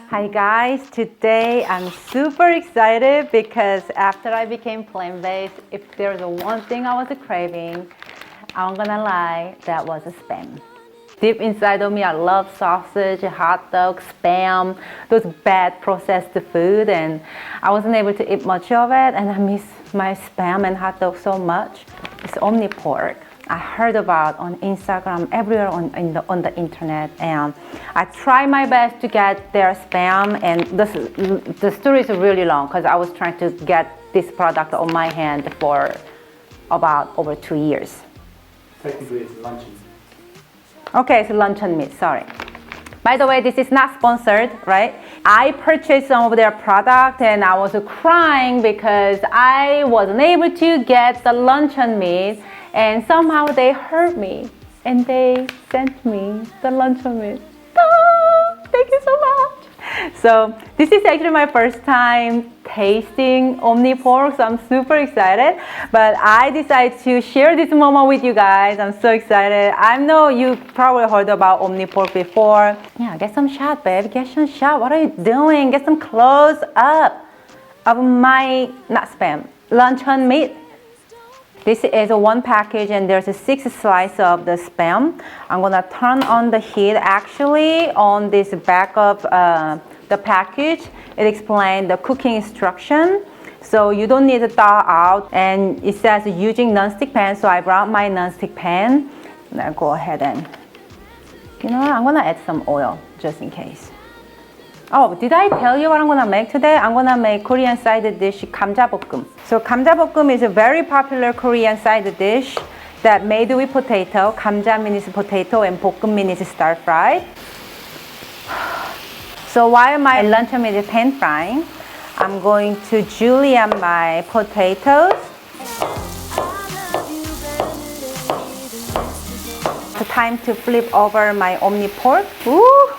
Hi guys, today I'm super excited because after I became plant-based, if there's one thing I was craving, I'm gonna lie, that was spam. Deep inside of me, I love sausage, hot dogs, spam, those bad processed food, and I wasn't able to eat much of it, and I miss my spam and hot dog so much. It's Omni pork. I heard about on Instagram, everywhere on the internet, and I try my best to get their spam, and the story is really long because I was trying to get this product on my hand for about over 2 years. Technically, it's luncheon. Okay, it's Luncheon Meat, sorry. By the way, this is not sponsored, right? I purchased some of their product and I was crying because I wasn't able to get the Luncheon Meat, and somehow they hurt me and they sent me the Luncheon Meat. Oh, thank you so much. So this is actually my first time tasting Omni pork, so I'm super excited. But I decided to share this moment with you guys. I'm so excited. I know you probably heard about Omni pork before. Yeah, get some shot, babe. Get some shot. What are you doing? Get some close up of my, not spam, Luncheon Meat. This is one package and there's 6 slices of the spam. I'm gonna turn on the heat. Actually, on this back of the package, it explains the cooking instruction. So you don't need to thaw out, and it says using non-stick pan. So I brought my non-stick pan. Now go ahead and, you know what? I'm gonna add some oil just in case. Oh, did I tell you what I'm gonna make today? I'm gonna make Korean side dish Gamjabokkeum. So Gamjabokkeum is a very popular Korean side dish that made with potato. Gamja means potato and Bokkeum means stir fried. So while my luncheon meat is pan frying, I'm going to julienne my potatoes. It's time to flip over my Omni pork. Ooh.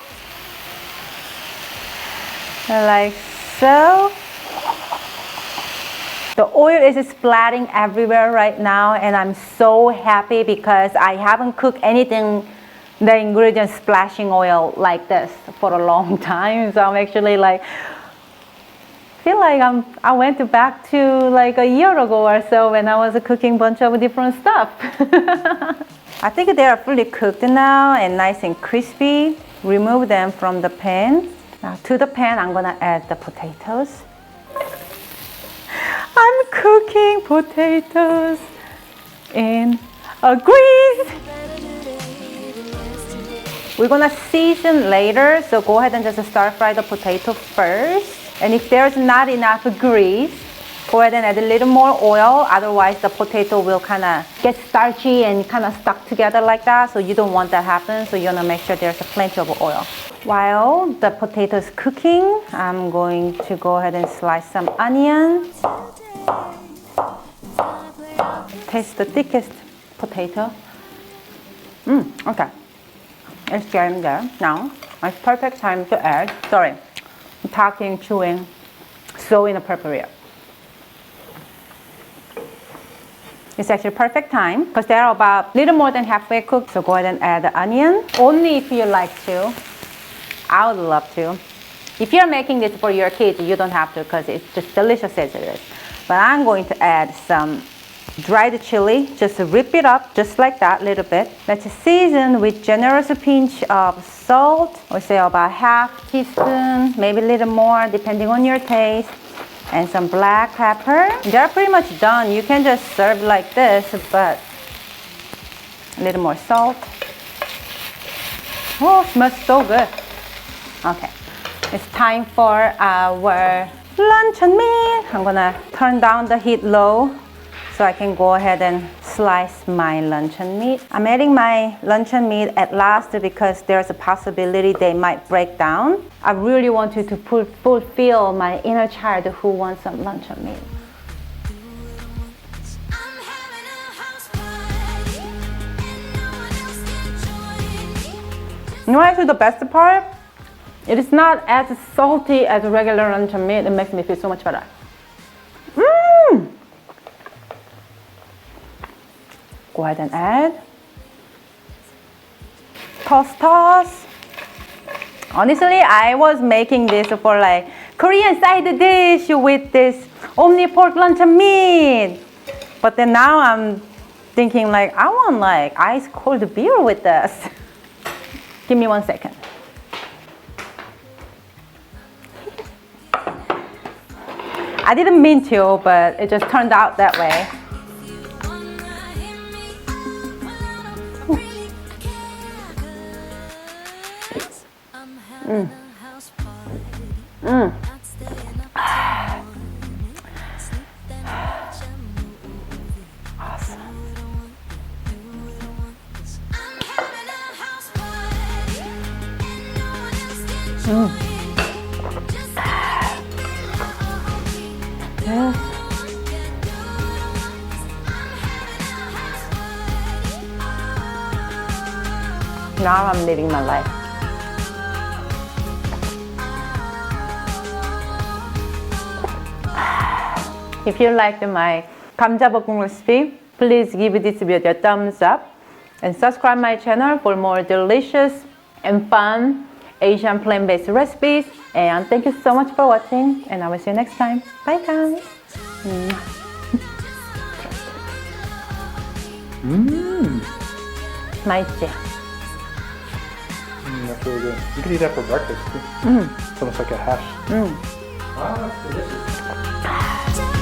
Like so. The oil is splatting everywhere right now, and I'm so happy because I haven't cooked anything, the ingredients splashing oil like this for a long time. So I'm actually like, feel like I went back to like a year ago or so when I was cooking a bunch of different stuff. I think they are fully cooked now and nice and crispy. Remove them from the pan. Now to the pan, I'm gonna add the potatoes. I'm cooking potatoes in a grease. We're gonna season later, so go ahead and just stir fry the potato first. And if there's not enough grease, go ahead and add a little more oil. Otherwise, the potato will kind of get starchy and kind of stuck together like that. So you don't want that to happen. So you wanna make sure there's plenty of oil. While the potato is cooking, I'm going to go ahead and slice some onion. Taste the thickest potato. Okay. It's getting there. Now, it's perfect time to add. Sorry, I'm talking, chewing, so inappropriate. It's actually perfect time because they're about a little more than halfway cooked. So go ahead and add the onion. Only if you like to. I would love to. If you're making this for your kids, you don't have to because it's just delicious as it is. But I'm going to add some dried chili. Just rip it up just like that a little bit. Let's season with generous pinch of salt. We'll say about half teaspoon, maybe a little more depending on your taste. And some black pepper. They're pretty much done. You can just serve like this, but a little more salt. Oh, it smells so good. Okay, it's time for our luncheon meat. I'm gonna turn down the heat low so I can go ahead and slice my luncheon meat. I'm adding my luncheon meat at last because there's a possibility they might break down. I really wanted to fulfill my inner child who wants some luncheon meat. You know actually the best part? It is not as salty as regular luncheon meat. It makes me feel so much better. Go ahead and add. Toss. Honestly, I was making this for like Korean side dish with this Omni pork luncheon meat. But then now I'm thinking like, I want like ice cold beer with this. Give me 1 second. I didn't mean to, but it just turned out that way. Yes. Now I'm living my life. If you liked my Gamjabokkeum recipe, please give this video a thumbs up and subscribe my channel for more delicious and fun Asian plant-based recipes. And thank you so much for watching, and I will see you next time. Bye guys. 맛있지? That's really good. You could eat that for breakfast too. It's almost like a hash. Mm. Wow, that's delicious.